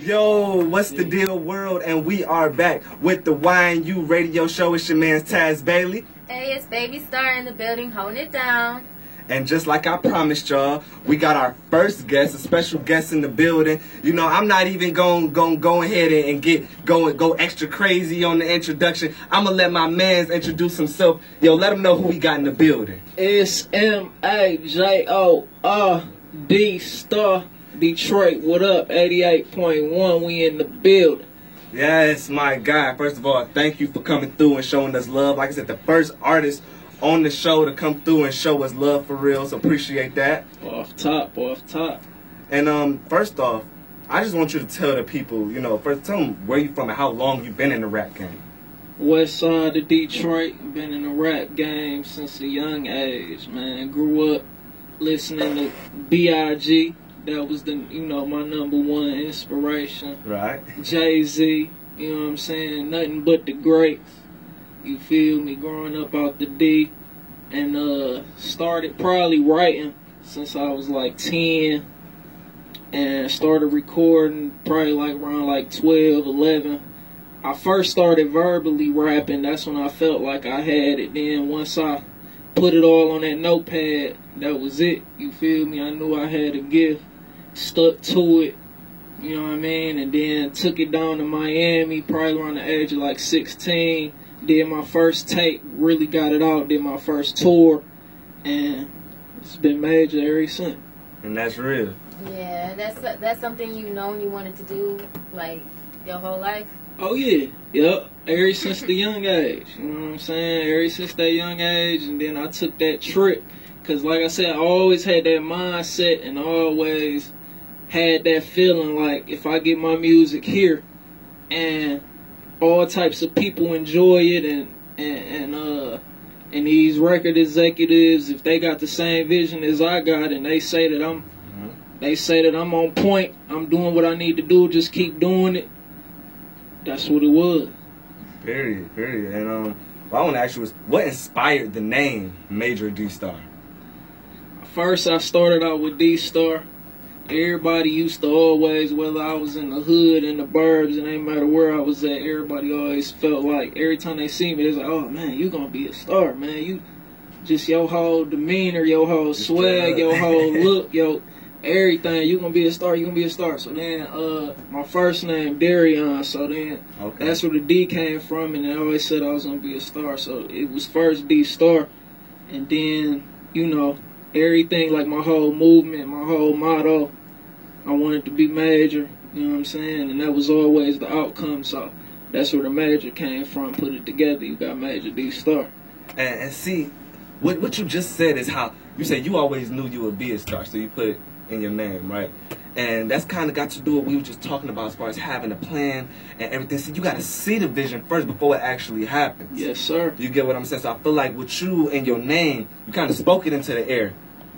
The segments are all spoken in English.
Yo, what's the deal, world? And we are back with the YNU radio show. It's your man Taz Bailey. Hey, it's Baby Star in the building, holding it down. And just like I promised y'all, we got our first guest, a special guest in the building. You know, I'm not even going go ahead and go extra crazy on the introduction. I'm gonna let my man introduce himself. Yo, let him know who we got in the building. It's MAJORD Star Detroit. What up? 88.1. We in the building. Yes, my guy. First of all, thank you for coming through and showing us love. Like I said, the first artist on the show to come through and show us love for real, so appreciate that. Off top. And first off, I just want you to tell the people, you know, first tell them where you from and how long you been in the rap game. West side of Detroit. Been in the rap game since a young age, man. Grew up listening to B.I.G. That was my number one inspiration. Right. Jay-Z, you know what I'm saying? Nothing but the greats. You feel me? Growing up out the D. And started probably writing since I was like 10. And started recording probably like around like 12, 11. I first started verbally rapping. That's when I felt like I had it. Then once I put it all on that notepad, that was it. You feel me? I knew I had a gift. Stuck to it. You know what I mean? And then took it down to Miami probably around the age of like 16. Did my first tape. Really got it out. Did my first tour. And it's been major ever since. And that's real. Yeah, that's something you wanted to do like your whole life. Oh yeah, yep. Ever since the young age, you know what I'm saying? Ever since that young age, and then I took that trip, cause like I said, I always had that mindset, and always had that feeling like if I get my music here, and all types of people enjoy it, and these record executives, if they got the same vision as I got, and they say that I'm on point, I'm doing what I need to do, just keep doing it. That's what it was. Period. And what I want to ask you is, what inspired the name Major D Star? First, I started out with D Star. Everybody used to always, whether I was in the hood, in the burbs, and ain't matter where I was at, everybody always felt like, every time they see me, they was like, oh man, you gonna be a star, man. You just your whole demeanor, your whole swag, your whole look, everything, you gonna be a star, So then my first name Darion, so then that's where the D came from, and they always said I was gonna be a star, so it was first D Star, and then everything, like my whole movement, my whole motto, I wanted to be major, you know what I'm saying, and that was always the outcome, so that's where the major came from. Put it together, you got Major D Star. And see, what you just said is how you said you always knew you would be a star, so you put it in your name, right? And that's kind of got to do what we were just talking about as far as having a plan and everything. So you got to see the vision first before it actually happens. Yes, sir. You get what I'm saying? So I feel like with you and your name, you kind of spoke it into the air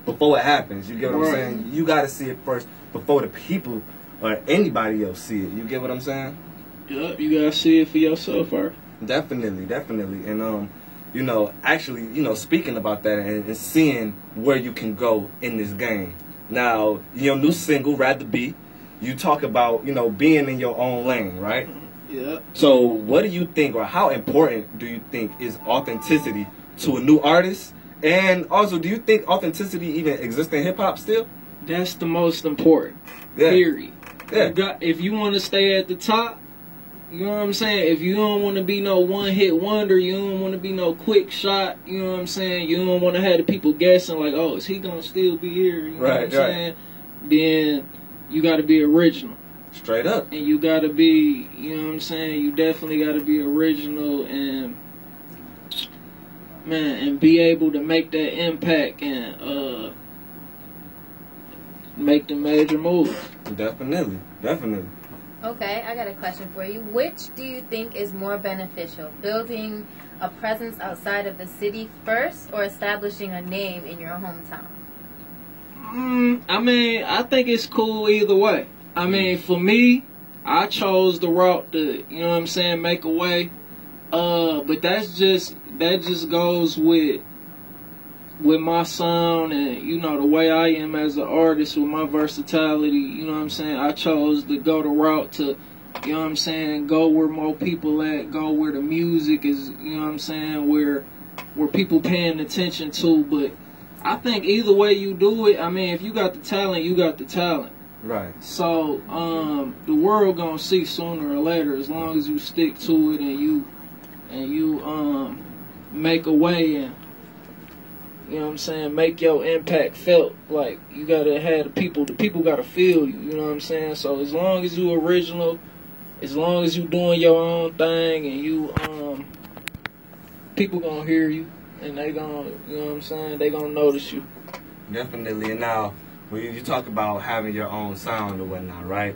before it happens. You get what I'm saying? You got to see it first before the people or anybody else see it. You get what I'm saying? Yep, you got to see it for yourself first. Definitely. And, actually, speaking about that and seeing where you can go in this game. Now, your new single, Rather Be, you talk about, being in your own lane, right? Yeah. So what do you think, or how important do you think is authenticity to a new artist? And also, do you think authenticity even exists in hip-hop still? That's the most important, period. Yeah. If you want to stay at the top, you know what I'm saying? If you don't want to be no one-hit wonder, you don't want to be no quick shot, you know what I'm saying? You don't want to have the people guessing like, oh, is he going to still be here? You know what I'm saying? Then you got to be original. Straight up. And you got to be, you know what I'm saying? You definitely got to be original and, man, and be able to make that impact and make the major moves. Definitely. Okay, I got a question for you. Which do you think is more beneficial? Building a presence outside of the city first, or establishing a name in your hometown? I think it's cool either way. For me, I chose the route to, you know what I'm saying, make a way. But that just goes with with my sound and, you know, the way I am as an artist with my versatility, you know what I'm saying, I chose to go the route to, you know what I'm saying, go where more people at, go where the music is, you know what I'm saying, where people paying attention to. But I think either way you do it, I mean, if you got the talent, you got the talent. Right. So, the world gonna see sooner or later, as long as you stick to it and you make a way and, you know what I'm saying, make your impact felt. Like, you gotta have the people gotta feel you, you know what I'm saying? So as long as you original, as long as you doing your own thing and you, people gonna hear you and they gonna, you know what I'm saying, they gonna notice you. Definitely. And now, when you talk about having your own sound or whatnot, right?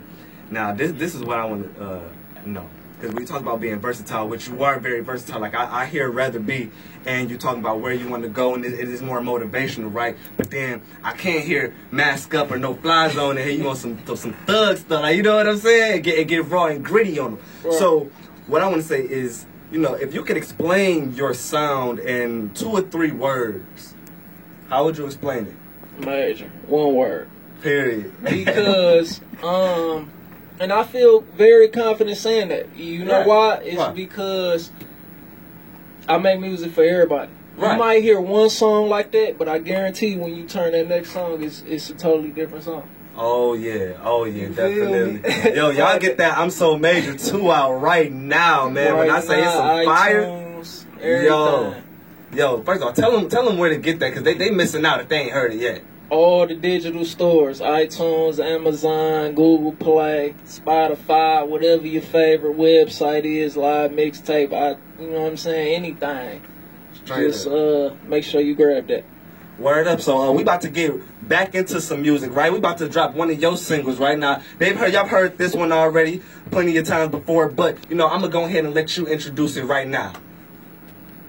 Now, this is what I want to know. Because we talk about being versatile, which you are very versatile. Like, I hear Rather Be, and you talking about where you want to go, and it is more motivational, right? But then I can't hear Mask Up or No Fly Zone, and hear you on some thug stuff. Like, you know what I'm saying? Get raw and gritty on them. Right. So what I want to say is, you know, if you could explain your sound in 2 or 3 words, how would you explain it? Major. 1 word. Period. Because, and I feel very confident saying that. You know why? It's because I make music for everybody. Right. You might hear one song like that, but I guarantee when you turn that next song, it's a totally different song. Oh yeah, definitely. Yo, y'all get that I'm So Major 2 out right now, man. Right, when I say it's some fire, yo, first of all, tell them where to get that, because they missing out if they ain't heard it yet. All the digital stores, iTunes, Amazon, Google Play, Spotify, whatever your favorite website is, live mixtape, you know what I'm saying, anything. Straight just make sure you grab that. Word up. So we about to get back into some music, right? We about to drop one of your singles right now. Y'all heard this one already plenty of times before, but you know, I'm gonna go ahead and let you introduce it right now.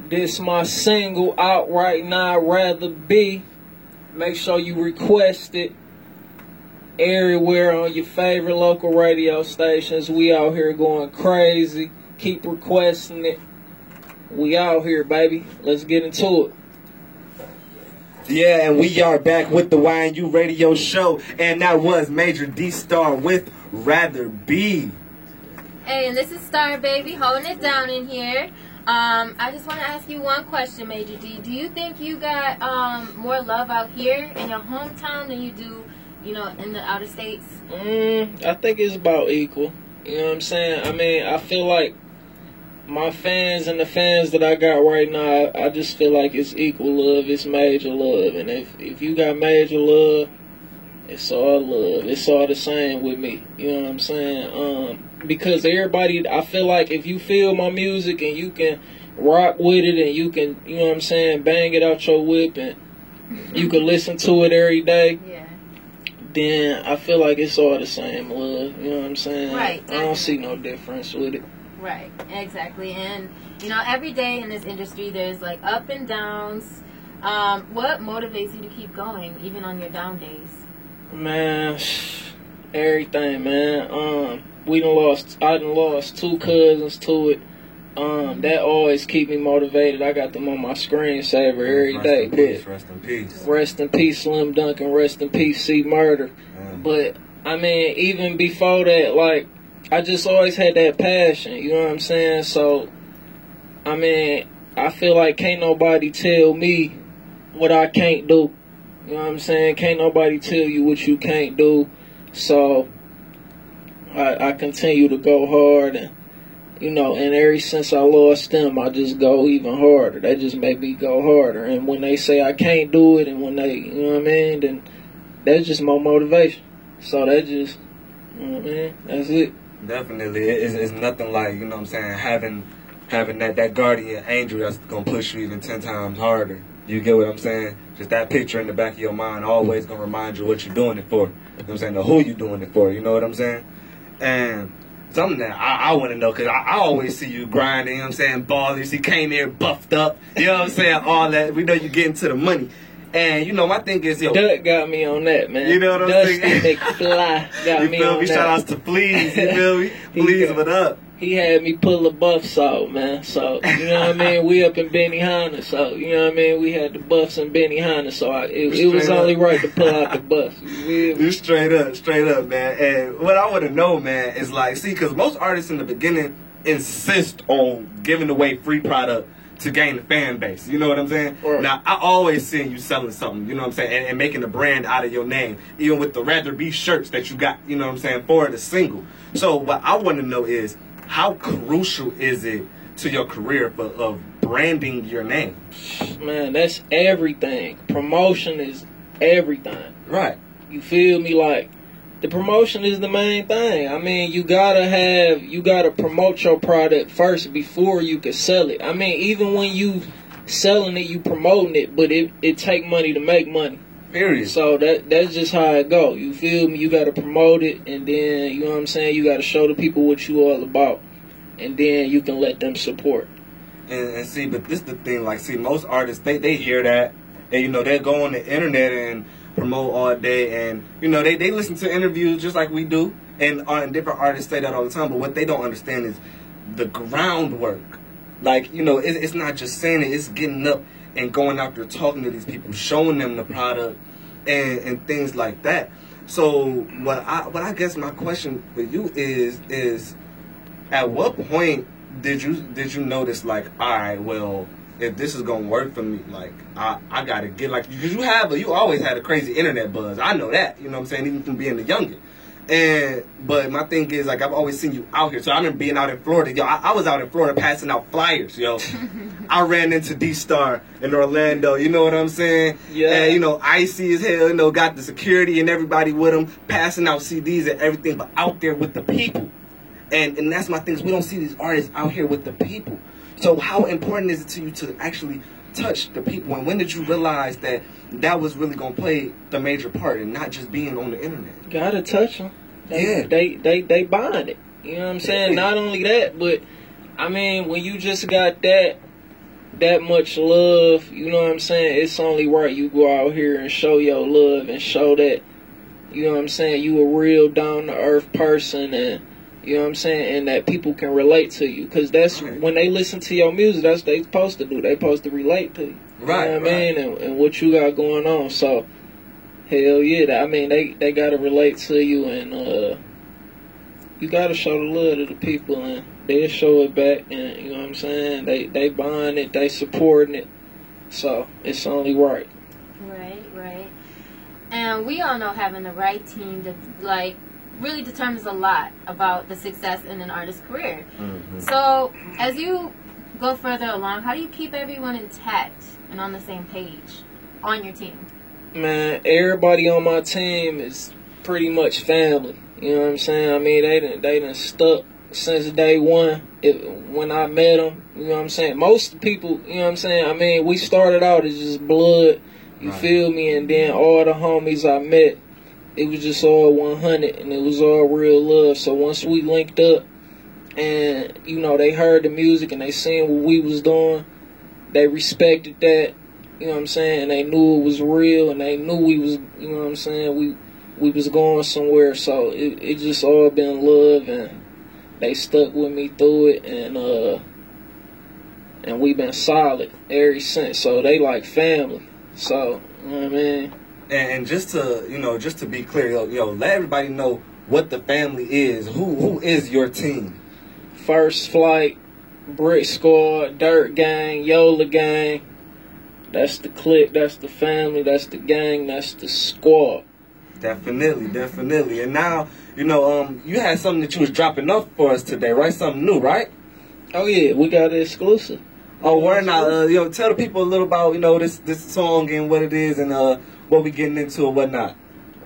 This my single out right now, Rather Be. Make sure you request it everywhere on your favorite local radio stations. We out here going crazy. Keep requesting it. We out here, baby. Let's get into it. Yeah, and we are back with the YNU radio show, and that was Major D Star with Rather Be. Hey, and this is Star Baby holding it down in here. I just want to ask you one question, Major D. Do you think you got more love out here in your hometown than you do, you know, in the outer states? I think it's about equal. You know what I'm saying? I mean, I feel like my fans and the fans that I got right now, I just feel like it's equal love. It's major love. And if you got major love, it's all love. It's all the same with me. You know what I'm saying? Because everybody, I feel like if you feel my music and you can rock with it and you can, you know what I'm saying, bang it out your whip and you can listen to it every day, then I feel like it's all the same love. You know what I'm saying? Right. I don't see no difference with it. Right. Exactly. And, you know, every day in this industry there's like up and downs. What motivates you to keep going, even on your down days? Man, everything, man. I done lost 2 cousins to it. That always keep me motivated. I got them on my screensaver every day. Rest in peace. Rest in peace, Slim Duncan. Rest in peace, C Murder. But I mean, even before that, like, I just always had that passion. You know what I'm saying? So, I mean, I feel like can't nobody tell me what I can't do. You know what I'm saying? Can't nobody tell you what you can't do. So I continue to go hard, and you know, and ever since I lost them, I just go even harder. They just make me go harder. And when they say I can't do it, and when they, you know what I mean, then that's just more motivation. So that just, you know what I mean, that's it. Definitely, it's nothing like, you know what I'm saying, having that guardian angel that's gonna push you even 10 times harder. You get what I'm saying? Just that picture in the back of your mind always gonna remind you what you're doing it for. You know what I'm saying? Or who you doing it for. You know what I'm saying? And something that I want to know, because I always see you grinding, you know what I'm saying, ballers. You came here buffed up, you know what I'm saying, all that. We know you getting to the money. And, you know, my thing is, yo. Duck got me on that, man. You know what I'm saying? Dusty McFly got me on that. Shout outs to Please, you feel me? Please, what up? he had me pull the buffs out, man. So, you know what I mean? We up in Benihana, so, you know what I mean? We had the buffs in Benihana, so it was only right to pull out the buffs. You straight up, man. And what I want to know, man, is like, see, because most artists in the beginning insist on giving away free product to gain the fan base. You know what I'm saying? Right. Now, I always see you selling something, you know what I'm saying, and making a brand out of your name, even with the Rather Be shirts that you got, you know what I'm saying, for the single. So what I want to know is, how crucial is it to your career of branding your name? Man, that's everything. Promotion is everything. Right. You feel me? Like, the promotion is the main thing. I mean, you gotta promote your product first before you can sell it. I mean, even when you selling it, you promoting it, but it take money to make money. Period. So that's just how it go. You feel me? You gotta promote it, and then, you know what I'm saying, you gotta show the people what you all about, and then you can let them support. And see, but this the thing, like, see, most artists, they hear that, and, you know, they go on the internet and promote all day, and, you know, they listen to interviews just like we do, and different artists say that all the time, but what they don't understand is the groundwork. Like, you know, it's not just saying it, it's getting up and going out there talking to these people, showing them the product, and things like that. So what I guess my question for you is at what point did you notice, like, all right, well, if this is gonna work for me, like, I gotta get, like, because you always had a crazy internet buzz. I know that, you know what I'm saying, even from being the youngest. But my thing is, like, I've always seen you out here. So I remember being out in Florida. Yo, I was out in Florida passing out flyers, yo. I ran into D-Star in Orlando, you know what I'm saying? Yeah. And, you know, icy as hell, you know, got the security and everybody with him, passing out CDs and everything, but out there with the people. And that's my thing, is we don't see these artists out here with the people. So how important is it to you to actually touch the people? And when did you realize that was really going to play the major part and not just being on the internet? Gotta touch them. Yeah. They buying it. You know what I'm saying? Not only that, but, I mean, when you just got that much love, you know what I'm saying, it's only right you go out here and show your love and show that, you know what I'm saying, you a real down-to-earth person, and, you know what I'm saying, and that people can relate to you. Because that's, when they listen to your music, that's what they supposed to do. They supposed to relate to you. Right, you know what I mean? And what you got going on. So, hell yeah. I mean, they got to relate to you, and you got to show the love to the people, and they'll show it back. And, you know what I'm saying, they buying it, they supporting it. So, it's only right. Right. And we all know having the right team to, like, really determines a lot about the success in an artist's career. Mm-hmm. So, as you go further along, how do you keep everyone intact and on the same page on your team? Man, everybody on my team is pretty much family. You know what I'm saying? I mean, they done stuck since day one. When I met them, you know what I'm saying? Most people, you know what I'm saying? I mean, we started out as just blood, you feel me? And then all the homies I met, it was just all 100, and it was all real love. So once we linked up, and, you know, they heard the music and they seen what we was doing, they respected that, you know what I'm saying, and they knew it was real, and they knew we was, you know what I'm saying, we was going somewhere. So it just all been love, and they stuck with me through it, and we been solid ever since. So they like family. So, you know what I mean? And just to be clear, yo, let everybody know what the family is. Who is your team? First Flight, Brick Squad, Dirt Gang, Yola Gang. That's the clique, that's the family, that's the gang, that's the squad. Definitely. And now, you know, you had something that you was dropping off for us today, right? Something new, right? Oh yeah, we got an exclusive. Oh, word now, tell the people a little about, you know, this song and what it is, and what we getting into and whatnot.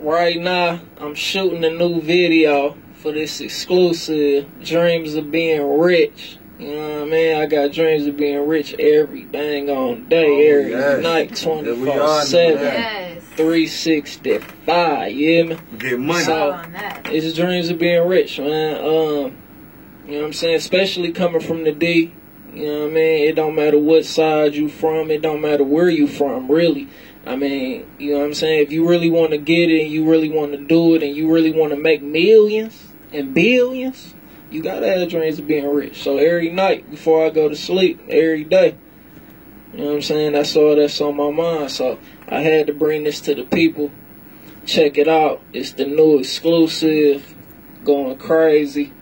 Right now, I'm shooting a new video for this exclusive, Dreams of Being Rich. You know what I mean? I got dreams of being rich every dang on day, every night, 24/7, 365, you hear me? Get money. So, it's dreams of being rich, man. You know what I'm saying? Especially coming from the D. You know what I mean? It don't matter what side you from. It don't matter where you from, really. I mean, you know what I'm saying? If you really want to get it and you really want to do it and you really want to make millions and billions, you gotta have dreams of being rich. So every night before I go to sleep, every day, you know what I'm saying, that's all that's on my mind. So I had to bring this to the people. Check it out. It's the new exclusive, going crazy,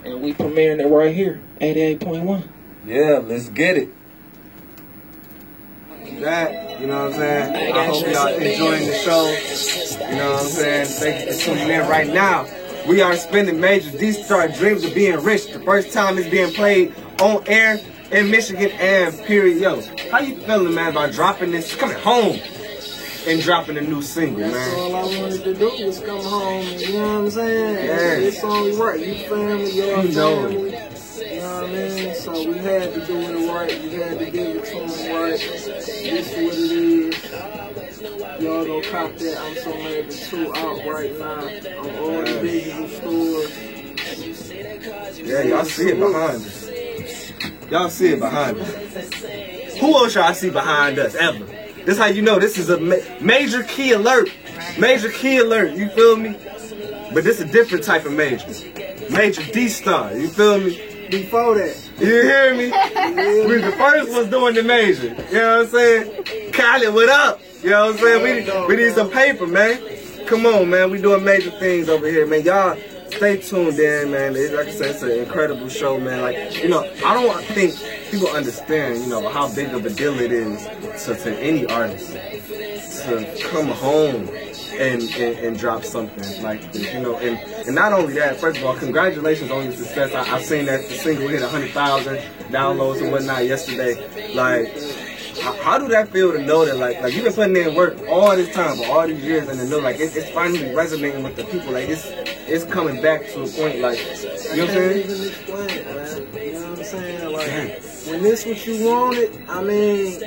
and we premiering it right here, 88.1. Yeah, let's get it. That, you know what I'm saying? I hope y'all enjoying the show. You know what I'm saying? Thank you for tuning in right now. We are spinning Major D Star Dreams of Being Rich. The first time it's being played on air in Michigan and period. Yo, how you feeling, man, about dropping this, coming home and dropping a new single, man? That's all I wanted to do was come home, you know what I'm saying? Yeah. It's only right. You family, your family. You know what I mean? So we had to do it right. We had to give it to them right. This is what it is. Y'all gonna cop that I'm So Mad 2 out right now on all the digital stores. Yeah, y'all see it behind us. Y'all see it behind us. Who else y'all see behind us ever? This how you know this is a major key alert. Major key alert, you feel me? But this is a different type of major. Major D Star, you feel me? Before that. You hear me? We the first ones doing the major. You know what I'm saying? Kylie, what up? You know what I'm saying? We need some paper, man. Come on, man. We doing major things over here, man. Y'all stay tuned in, man. Like I said, it's an incredible show, man. Like, you know, I don't think people understand, you know, how big of a deal it is to any artist to come home and drop something like this, you know. And not only that, first of all, congratulations on your success. I've seen that the single hit 100,000 downloads and whatnot yesterday. Like, how do that feel to know that, like you've been putting in work all this time, for all these years, and to know, like, it's finally resonating with the people, like, it's coming back to a point, like, you know what I'm saying? I can't even explain it, man. You know what I'm saying? Like, when this what you wanted, I mean,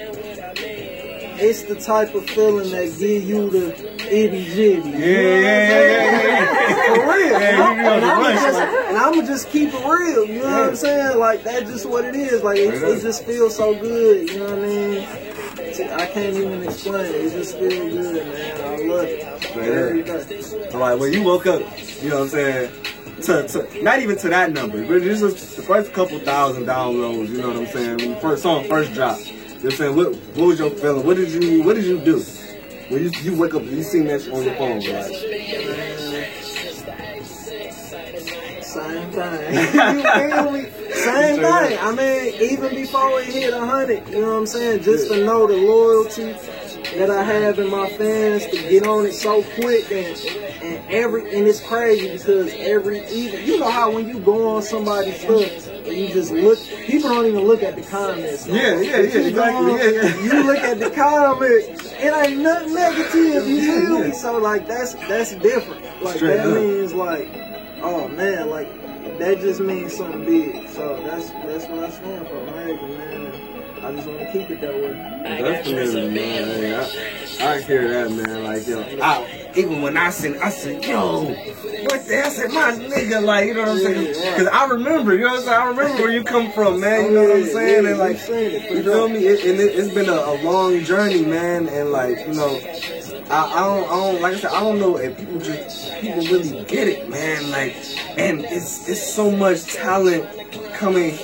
it's the type of feeling that give you the itty jitty. Yeah. For real. And I'ma just keep it real, you know what I'm saying? Like, that's just what it is. Like, it just feels so good, you know what I mean? I can't even explain it. It just feels good, man. I love it. Every day. Alright, when you woke up, you know what I'm saying? To not even to that number, but just the first couple thousand downloads, you know what I'm saying? When the song first dropped, you know what I'm saying? What was your feeling? What did you do? When you wake up and you seen that on your phone, like, same thing. You feel me? Same thing. I mean, even before it hit 100, you know what I'm saying? Just to know the loyalty that I have in my fans to get on it so quick, and it's crazy because even you know how when you go on somebody's stuff and you just look, people don't even look at the comments. Yeah, exactly. You look at the comments, it ain't nothing negative, you feel me? So, like, that's different. Like, Straight that up. means, like, oh man, like, that just means something big. So that's what I stand for, Major, man. I just want to keep it that way. Definitely, man. I hear that, man. Like, yo, even when I said, yo, what the hell? I said, my nigga, like, you know what I'm saying? Because I remember, you know what I'm saying? I remember where you come from, man. You know what I'm saying? And, like, you feel me? It's been a long journey, man. And, like, you know, I don't, like I said, I don't know if people really get it, man. Like, and it's so much talent coming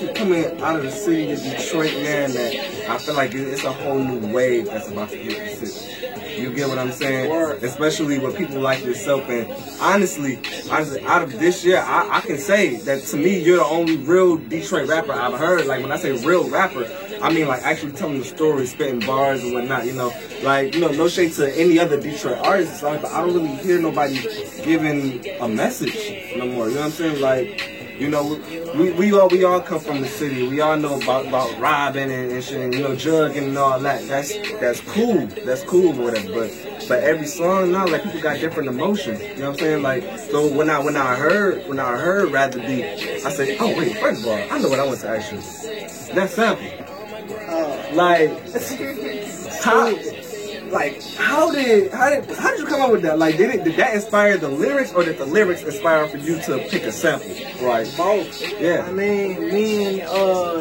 out of the city of Detroit, man, that I feel like it's a whole new wave that's about to hit the city. You get what I'm saying? Especially with people like yourself. And honestly, out of this year, I can say that to me, you're the only real Detroit rapper I've heard. Like, when I say real rapper, I mean, like, actually telling the story, spitting bars and whatnot, you know. Like, you know, no shade to any other Detroit artists, but I don't really hear nobody giving a message no more. You know what I'm saying? Like, you know, we all come from the city. We all know about robbing and shit, and, you know, drugging and all that. That's cool. That's cool or whatever. But every song now, like, people got different emotions. You know what I'm saying? Like, so when I heard Rather Be, I said, oh wait, first of all, I know what I want to ask you. That sample. Like, how did you come up with that? Like, did that inspire the lyrics, or did the lyrics inspire for you to pick a sample? Right. Both. Yeah. I mean, me and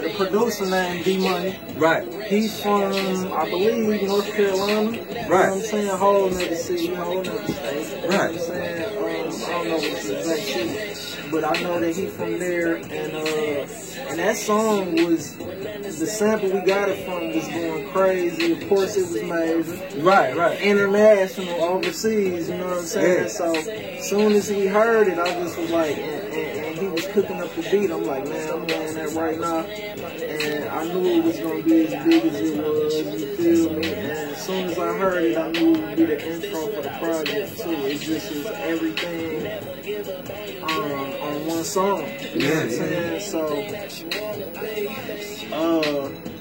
the producer named D Money. Right. He's from, I believe, North Carolina. Right. You know what I'm saying? Whole nother city, whole nother state. Right. You know what I'm saying? I don't know what's the exact city. but I know that he from there, and that song was, the sample we got it from was going crazy. Of course, it was made Right. international, overseas. You know what I'm saying? Yeah. So as soon as we heard it, I just was like, and he was cooking up the beat. I'm like, man, I'm laying that right now, and I knew it was gonna be as big as it was. You feel me? And as soon as I heard it, I knew it would be the intro for the project too. It just was everything on one song. You know what I'm saying? So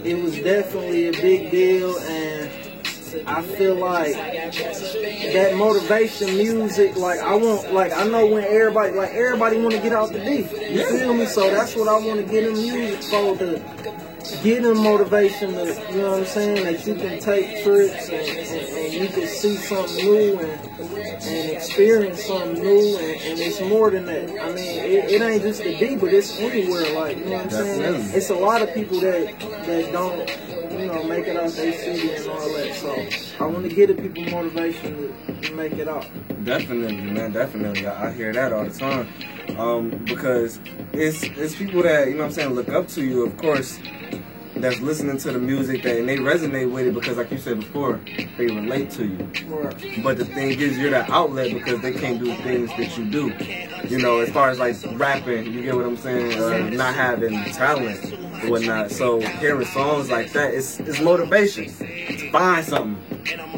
it was definitely a big deal, and I feel like that motivation music, like I know when everybody want to get out the D. You feel me? So that's what I want to get in music for, to get them motivation to, you know what I'm saying, that you can take trips and you can see something new and experience something new, and it's more than that. I mean, it ain't just the D, but it's anywhere, like, you know what I'm saying? It's a lot of people that don't, you know, make it out their city and all that. So I want to give the people motivation to make it out. Definitely, man. Definitely. I hear that all the time. Because it's people that, you know what I'm saying, look up to you, of course, that's listening to the music and they resonate with it because, like you said before, they relate to you. Right. But the thing is, you're that outlet because they can't do things that you do. You know, as far as like rapping, you get what I'm saying? Not having talent and whatnot. So hearing songs like that, it's motivation to find something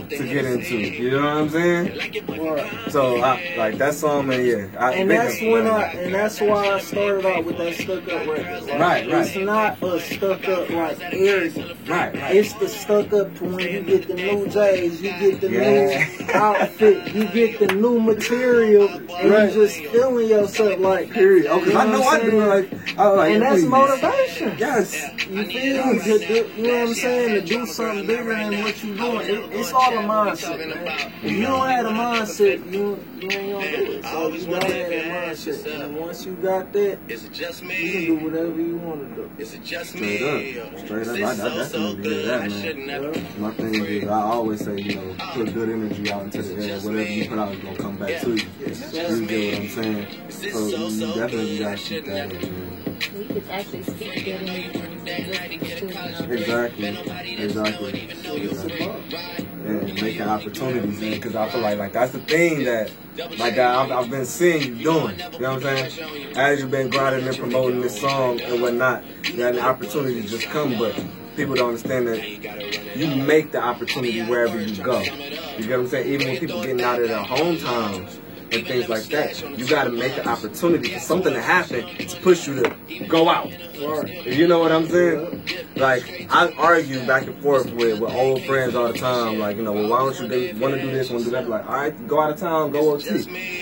to get into. You know what I'm saying? Right. So like that song, man, yeah. And that's why I started out with that Stuck Up record. Like, right. It's not a stuck up like arrogant. Right. It's the stuck up to when you get the new J's, you get the new outfit, you get the new material, and you just feeling yourself like. Period. Okay, I know I do like. And that's motivation. Yes. You feel me? To do, you know what I'm saying? To do something bigger than what you're doing. It's all a mindset, man. If you don't have a mindset, you ain't gonna do it. So you gotta have that mindset. And once you got that, you can do whatever you want to do. Straight up. I definitely hear that, man. My thing is, I always say, you know, put good energy out into the air. Whatever you put out is gonna come back to you. You get what I'm saying? So you definitely gotta keep that in, man. We could actually speak good energy. Exactly. And making opportunities, man, because I feel like that's the thing that I've been seeing you doing. You know what I'm saying? As you've been grinding and promoting this song and whatnot, the opportunities just come, but people don't understand that you make the opportunity wherever you go. You get what I'm saying? Even when people getting out of their hometowns and things like that, you got to make an opportunity for something to happen to push you to go out. You know what I'm saying? Like, I argue back and forth with old friends all the time. Like, you know, well, why don't you want to do this, want to do that? Like, all right, go out of town, go OT.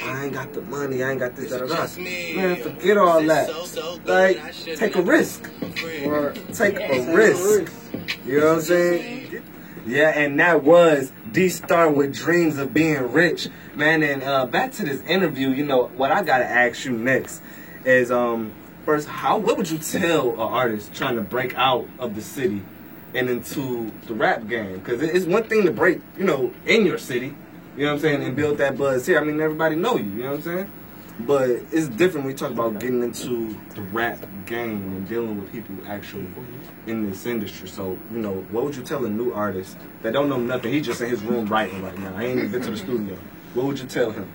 I ain't got the money, I ain't got this, that, that. Man, forget all that. Like, take a risk. Take a risk. You know what I'm saying? Yeah, and that was D-Star with Dreams of Being Rich. Man, and back to this interview, you know, what I got to ask you next is, first, what would you tell an artist trying to break out of the city and into the rap game? Because it's one thing to break, you know, in your city, you know what I'm saying, and build that buzz here. I mean, everybody know you know what I'm saying? But it's different when we talk about getting into the rap game and dealing with people actually in this industry. So, you know, what would you tell a new artist that don't know nothing? He's just in his room writing right now. I ain't even been to the studio. What would you tell him?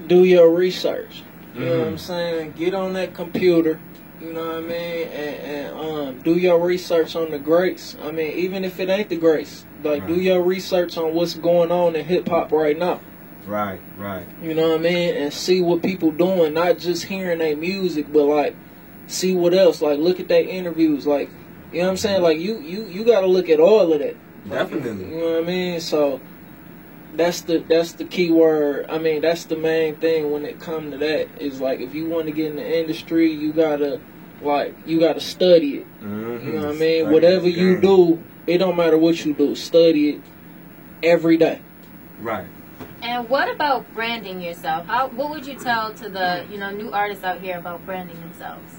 Do your research. You know what I'm saying? Get on that computer, you know what I mean? And do your research on the greats. I mean, even if it ain't the greats, like, do your research on what's going on in hip-hop right now. Right. You know what I mean? And see what people doing, not just hearing their music, but, like, see what else. Like, look at their interviews. Like, you know what I'm saying? Like, you got to look at all of that. Definitely. You know what I mean? So that's the key word. I mean, that's the main thing when it comes to that, is like, if you want to get in the industry, you gotta study it. You know what I mean? Whatever you do, it don't matter what you do, study it every day. Right. And what about branding yourself? What would you tell to the new artists out here about branding themselves?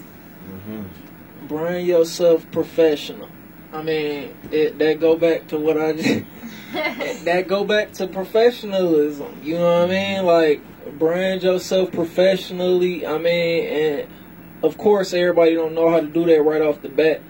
Brand yourself professional. I mean, that go back to what I just. That go back to professionalism. You know what I mean? Like, brand yourself professionally. I mean, and of course, everybody don't know how to do that right off the bat.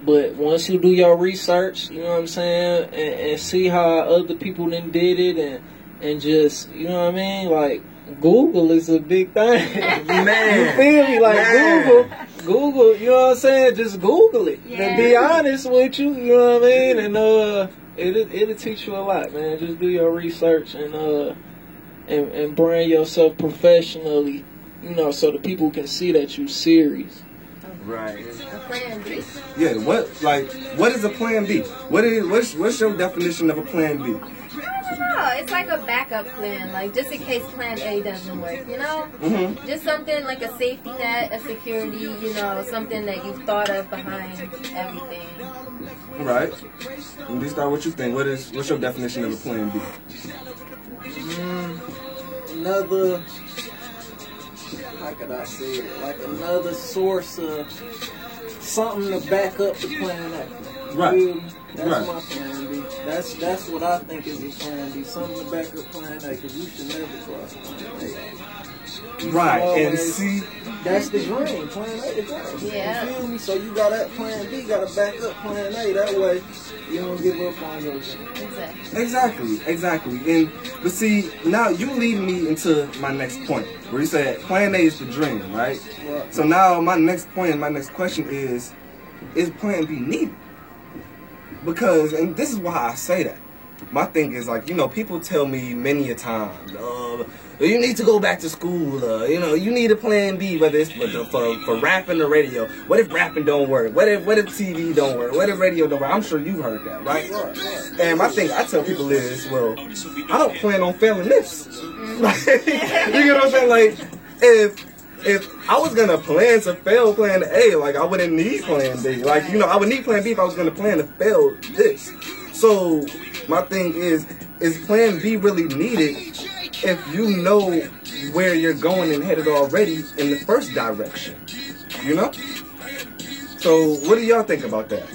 But once you do your research, you know what I'm saying, and see how other people then did it, and just, you know what I mean, like, Google is a big thing. Man. You feel me? Like, Man. Google, you know what I'm saying? Just Google it. Yeah. And be honest with you, you know what I mean? And it'll teach you a lot, man. Just do your research and brand yourself professionally, you know, so the people can see that you serious. Right. A plan B. Yeah. What is a plan B? What's your definition of a plan B? I don't know. It's like a backup plan, like just in case plan A doesn't work, you know? Mm-hmm. Just something like a safety net, a security, you know, something that you've thought of behind everything. Right. And you start what you think. What's your definition of a plan B? Another, how could I say it? Like another source of something to back up the plan A. Right. You feel me? That's Right. my plan B. That's what I think is your plan B. Something to back up plan A, because you should never cross plan A. Right. And Always- see. That's the dream. Plan A the dream. Yeah. You feel me? So you got that plan B, got to back up plan A. That way you don't give up on your dream. Exactly. Exactly. But see, now you lead me into my next point, where you said plan A is the dream, right? Right. So now my next point, my next question is plan B needed? Because, and this is why I say that. My thing is, like, you know, people tell me many a time, you need to go back to school, you know, you need a plan B, whether it's for rapping or radio. What if rapping don't work? What if TV don't work? What if radio don't work? I'm sure you've heard that, right? And my thing I tell people is, well, I don't plan on failing this. Like, you get what I'm saying? Like, if I was gonna plan to fail plan A, like, I wouldn't need plan B. Like, you know, I would need plan B if I was gonna plan to fail this. So my thing is plan B really needed if you know where you're going and headed already in the first direction? You know? So what do y'all think about that?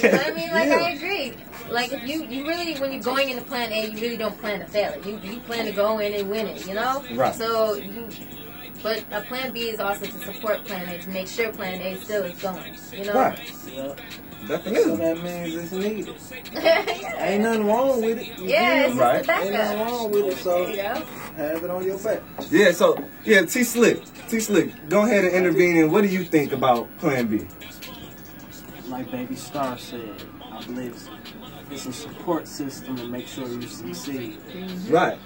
But I mean, like, I agree. Like, if you really, when you're going into plan A, you really don't plan to fail it. You plan to go in and win it, you know? Right. So, but a plan B is also to support plan A, to make sure plan A still is going, you know? Right. Yeah. So Definitely. that means it's needed. Yeah. Ain't nothing wrong with it. Yeah, it's Right. just a Ain't nothing backup. wrong with it, so There you go. have it on your back. Yeah, so, yeah, T Slick, go ahead and intervene, and what do you think about plan B? Like Baby Star said, I believe it's a support system to make sure you succeed. Right.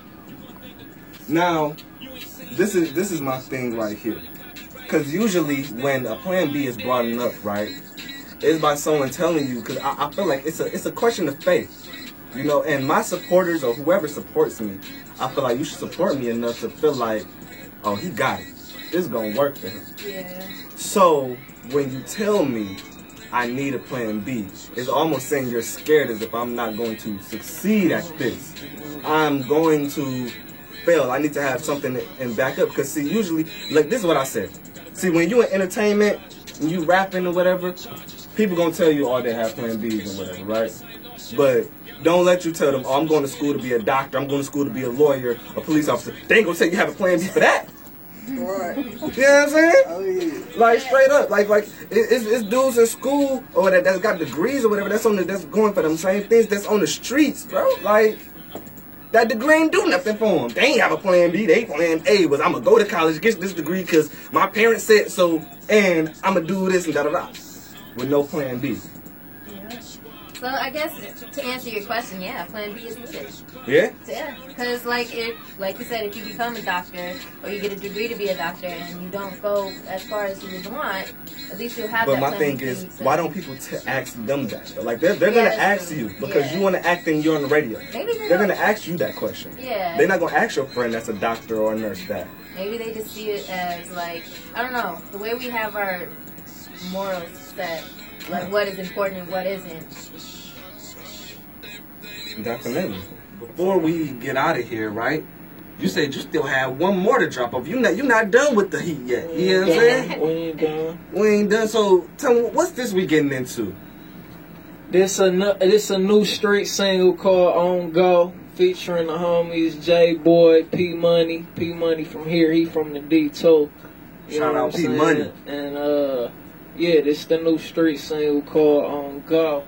Now, this is my thing right here. Because usually when a plan B is brought up, right, it's by someone telling you, because I feel like it's a question of faith. You know, and my supporters or whoever supports me, I feel like you should support me enough to feel like, oh, he got it. It's going to work for him. Yeah. So when you tell me I need a plan B, it's almost saying you're scared as if I'm not going to succeed at this. I'm going to fail. I need to have something in backup. Because, see, usually, like, this is what I said. See, when you in entertainment, and you rapping or whatever, people going to tell you, oh, they have plan Bs and whatever, right? But don't let you tell them, oh, I'm going to school to be a doctor, I'm going to school to be a lawyer, a police officer. They ain't going to say you have a plan B for that. Right. You know what I'm saying? Oh, yeah. Like, straight up, like it's dudes in school or that's got degrees or whatever that's going for them same things that's on the streets, bro. Like, that degree ain't do nothing for them. They ain't have a plan B. They plan A was I'm gonna go to college, get this degree because my parents said so, and I'm gonna do this and da da da, with no plan B. Yeah. So I guess to answer your question, yeah, plan B is needed. Yeah. Yeah, because like you said, if you become a doctor or you get a degree to be a doctor and you don't go as far as you would want, at least you'll have But that my plan thing B, is, so- why don't people ask them that? Like they're Yeah, gonna that's ask true. you because Yeah. you want to act and you're on the radio. Maybe they They're don't- gonna ask you that question. Yeah. They're not gonna ask your friend that's a doctor or a nurse that. Maybe they just see it as like, I don't know, the way we have our morals set, like what is important and what isn't. Definitely. Before we get out of here, right? You said you still have one more to drop off. You're not done with the heat yet. You know what I'm saying? We ain't done. We ain't done. So tell me, what's this we getting into? This a new street single called On Go, featuring the homies J Boy, P Money from here, he from the D2. Shout out P Money. And yeah, this the new street single called On Go.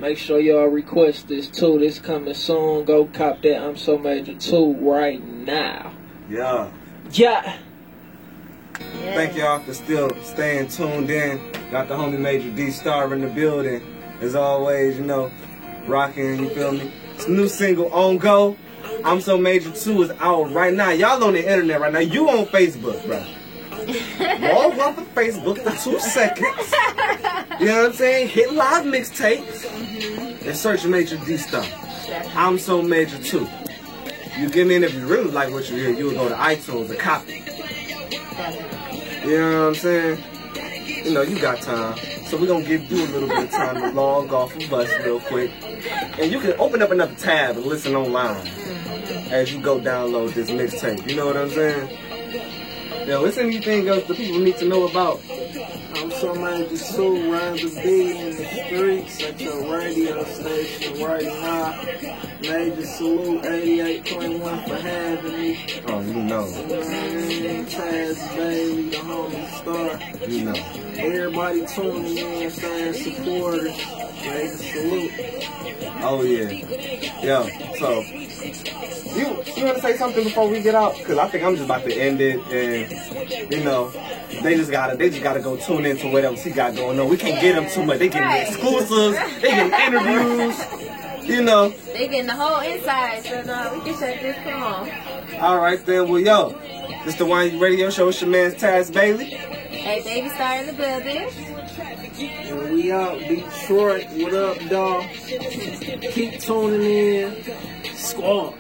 Make sure y'all request this too. This coming soon. Go cop that I'm So Major 2 right now. Yeah. Yeah. Thank y'all for still staying tuned in. Got the homie Major D Star in the building. As always, you know, rocking, you feel me? It's a new single, On Go. I'm So Major 2 is out right now. Y'all on the internet right now. You on Facebook, bro. Log off of Facebook for 2 seconds. You know what I'm saying? Hit live mixtapes and search Major D Star. I'm So Major 2. You get me, and if you really like what you hear, you'll go to iTunes and copy. You know what I'm saying? You know, you got time. So we're going to give you a little bit of time to log off of us real quick. And you can open up another tab and listen online as you go download this mixtape. You know what I'm saying? Yo, what's anything else the people need to know about? I'm So Major 2, run the beat in the streets at your radio station right now. Major salute 88.1 for having me. Oh, you know. Taz Bailey, the homie Star. You know. Everybody tuning in, saying supporters. Major salute. Oh, yeah. Yo, so, you want to say something before we get out? Because I think I'm just about to end it, and, you know, they just gotta go tune into what else he got going on. We can't get them too much. They getting exclusives, they getting interviews, you know. They getting the whole inside, so no, we can shut this. Come on. All right, then. Well, yo, this the Wine Radio Show. It's your man, Taz Bailey. Hey, Baby Star in the building. And we out, Detroit. What up, dawg? Keep tuning in. Squad.